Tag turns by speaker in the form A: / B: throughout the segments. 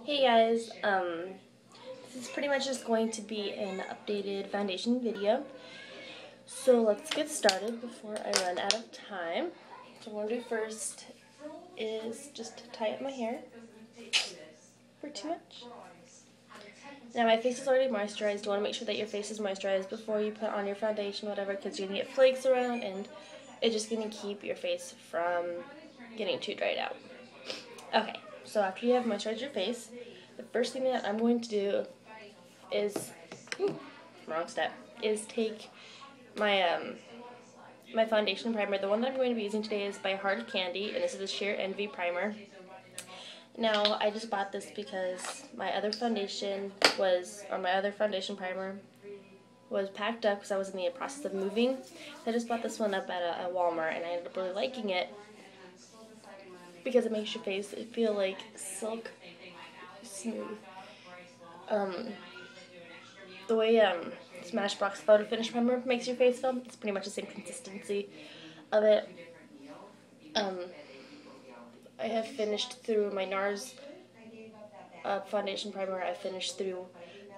A: Hey guys, this is pretty much just going to be an updated foundation video. So let's get started before I run out of time. So what I'm going to do first is just tie up my hair for too much. Now my face is already moisturized. You want to make sure that your face is moisturized before you put on your foundation, whatever, because you're going to get flakes around and it's just going to keep your face from getting too dried out. Okay, so after you have moisturized your face, the first thing that I'm going to do is, wrong step, is take my my foundation primer. The one that I'm going to be using today is by Hard Candy, and this is the Sheer Envy Primer. Now, I just bought this because my other foundation primer was packed up because I was in the process of moving. So I just bought this one up at a Walmart, and I ended up really liking it because it makes your face feel like silk smooth. The way Smashbox Photo Finish Primer makes your face feel, it's pretty much the same consistency of it. I have finished through my NARS foundation primer. I finished through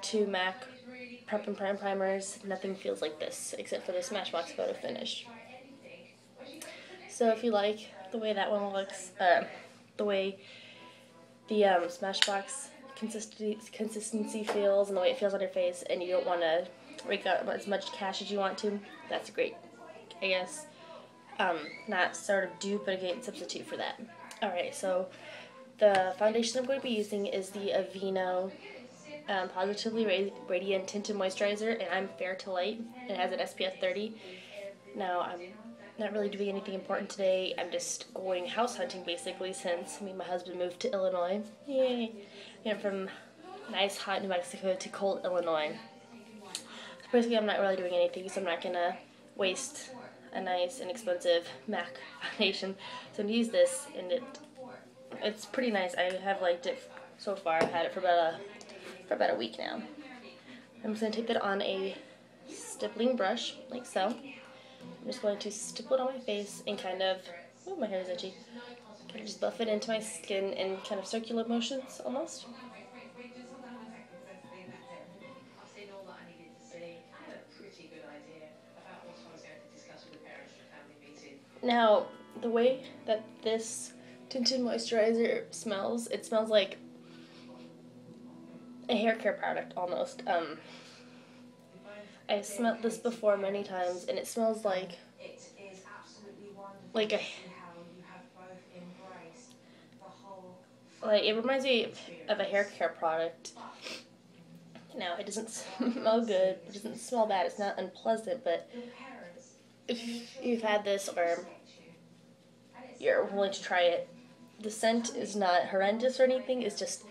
A: 2 MAC Prep and Prime primers. Nothing feels like this except for the Smashbox Photo Finish. So if you like the way that one looks, the way the Smashbox consistency feels and the way it feels on your face, and you don't want to rake out as much cash as you want to, that's great, I guess. Not sort of dupe, but a great substitute for that. Alright, so the foundation I'm going to be using is the Aveeno Positively Radiant Tinted Moisturizer, and I'm fair to light. It has an SPF 30. Now, I'm not really doing anything important today. I'm just going house hunting, basically, since me and my husband moved to Illinois. Yay! From nice, hot New Mexico to cold Illinois. So basically, I'm not really doing anything, so I'm not going to waste a nice, inexpensive MAC foundation. So I'm going to use this, and it's pretty nice. I have liked it so far. I've had it for about a week now. I'm just going to take that on a stippling brush, like so. I'm just going to stipple it on my face and kind of, oh, my hair is itchy, kind of just buff it into my skin in kind of circular motions, almost. Now, the way that this tinted moisturizer smells, it smells like a hair care product, almost. I smelled this before many times, and it smells like it reminds me of a hair care product. Now, it doesn't smell good, it doesn't smell bad, it's not unpleasant, but if you've had this or you're willing to try it, the scent is not horrendous or anything, it's just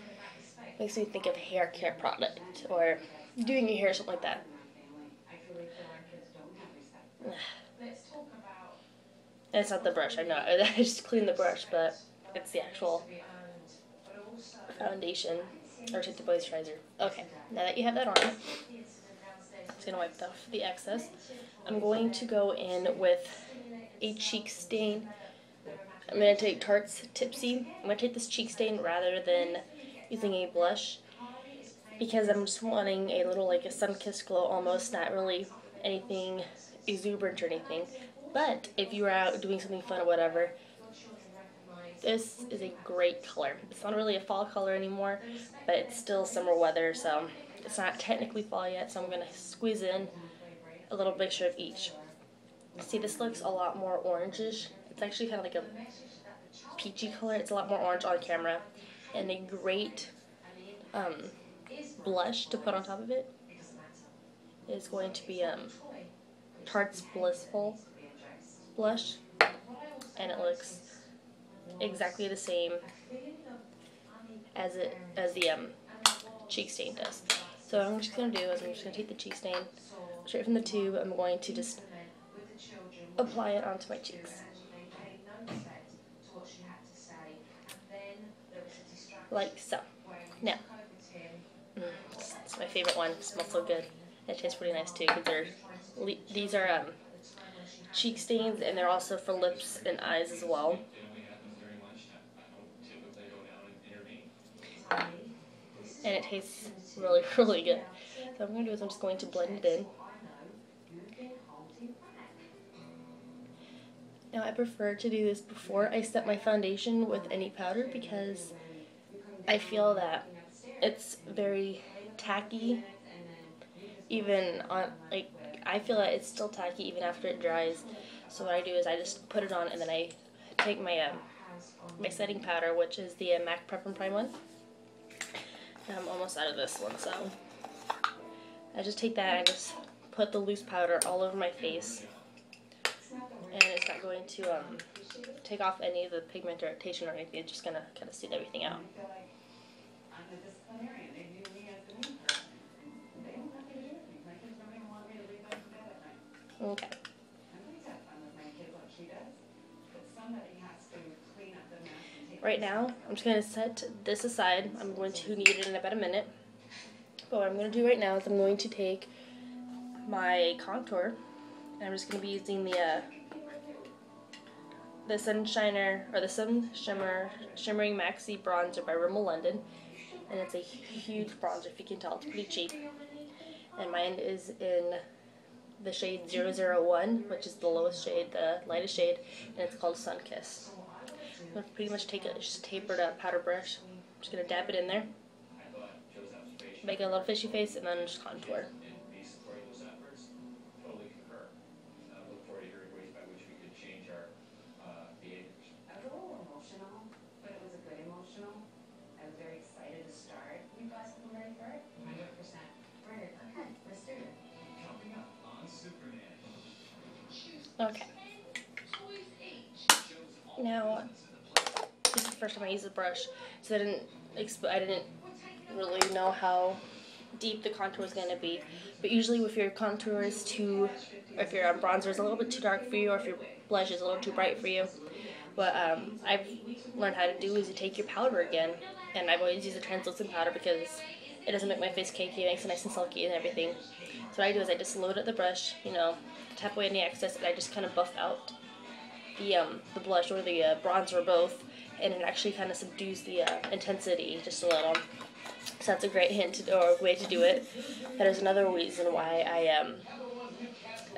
A: makes me think of a hair care product or doing your hair, something like that. And it's not the brush, I know. I just cleaned the brush, but it's the actual foundation or tinted moisturizer. Okay, now that you have that on, I'm just going to wipe off the excess. I'm going to go in with a cheek stain. I'm going to take Tarte's Tipsy. I'm going to take this cheek stain rather than using a blush because I'm just wanting a little, like a sun-kissed glow almost, not really anything exuberant or anything. But if you were out doing something fun or whatever, this is a great color. It's not really a fall color anymore, but it's still summer weather, so it's not technically fall yet, so I'm going to squeeze in a little mixture of each. See, this looks a lot more orangish. It's actually kind of like a peachy color. It's a lot more orange on camera. And a great blush to put on top of it is going to be Tarte's Blissful blush, and it looks exactly the same as the cheek stain does. So what I'm just going to do is I'm just going to take the cheek stain straight from the tube. I'm going to just apply it onto my cheeks. Like so. Now, it's my favorite one. It smells so good. It tastes pretty nice too, because these are cheek stains, and they're also for lips and eyes as well. and it tastes really, really good. So what I'm going to do is I'm just going to blend it in. Now I prefer to do this before I set my foundation with any powder because I feel that it's very tacky, even on, like, I feel that it's still tacky even after it dries. So what I do is I just put it on and then I take my my setting powder, which is the MAC Prep and Prime one. And I'm almost out of this one, so I just take that and I just put the loose powder all over my face. And it's not going to take off any of the pigmentation or anything. It's just going to kind of smooth everything out. Okay. Right now, I'm just going to set this aside. I'm going to knead it in about a minute. But what I'm going to do right now is I'm going to take my contour, and I'm just going to be using the Sunshiner, or the Sun Shimmering Maxi Bronzer by Rimmel London. And it's a huge bronzer, if you can tell. It's pretty cheap. And mine is in the shade 001, which is the lowest shade, the lightest shade, and it's called Sun Kiss. I'm going to pretty much take a just tapered powder brush. I'm just going to dab it in there, make a little fishy face, and then just contour. Okay. Now, this is the first time I use the brush, so I didn't really know how deep the contour was going to be. But usually, if your contour is too, or if your bronzer is a little bit too dark for you, or if your blush is a little too bright for you, what I've learned how to do is you take your powder again, and I've always used a translucent powder because it doesn't make my face cakey, it makes it nice and silky and everything. So what I do is I just load up the brush, tap away any excess, and I just kind of buff out the blush or the bronzer or both, and it actually kind of subdues the intensity just a little. So that's a great hint or way to do it. That is another reason why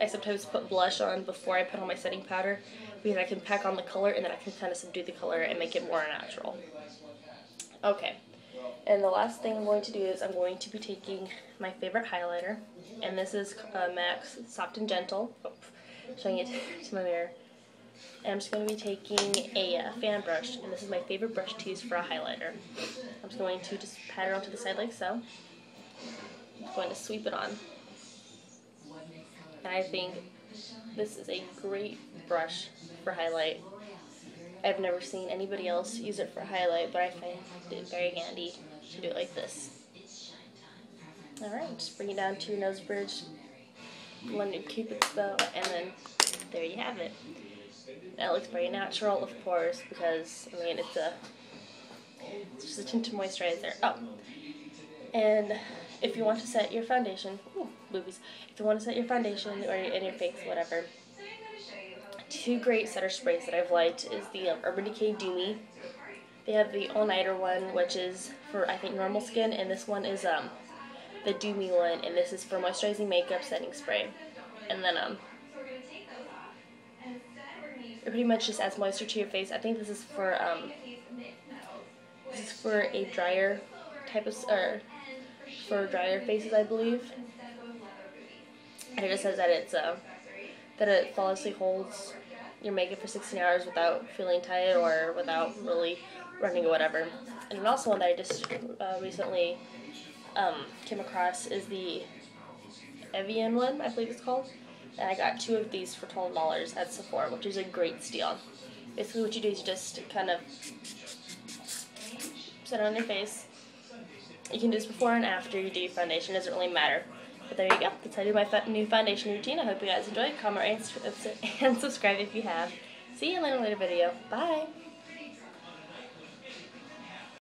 A: I sometimes put blush on before I put on my setting powder, because I can pack on the color and then I can kind of subdue the color and make it more natural. Okay, and the last thing I'm going to do is I'm going to be taking my favorite highlighter, and this is MAC's Soft and Gentle. Oh, showing it to my mirror. And I'm just going to be taking a fan brush, and this is my favorite brush to use for a highlighter. I'm just going to just pat it onto the side like so. I'm just going to sweep it on. And I think this is a great brush for highlight. I've never seen anybody else use it for highlight, but I find it very handy to do it like this. Alright, just bring it down to your nose bridge, blend your Cupid's bow, and then there you have it. That looks very natural, of course, because, I mean, it's just a tinted moisturizer. Oh, and if you want to set your foundation, ooh, boobies. If you want to set your foundation or in your face, whatever, two great setter sprays that I've liked is the Urban Decay Dew Me. They have the All Nighter one, which is for, I think, normal skin, and this one is the Dew Me one, and this is for moisturizing makeup setting spray. And then it pretty much just adds moisture to your face. I think this is for a drier type of, for drier faces, I believe. And it just says that it's that it flawlessly holds your makeup for 16 hours without feeling tight or without really running or whatever. And then also one that I just recently came across is the Evian one, I believe it's called. And I got 2 of these for $12 at Sephora, which is a great steal. Basically what you do is you just kind of set it on your face. You can do this before and after you do your foundation, it doesn't really matter. But there you go, that's how I do my new foundation routine. I hope you guys enjoyed. Comment, rate, and subscribe if you have. See you in a later video. Bye!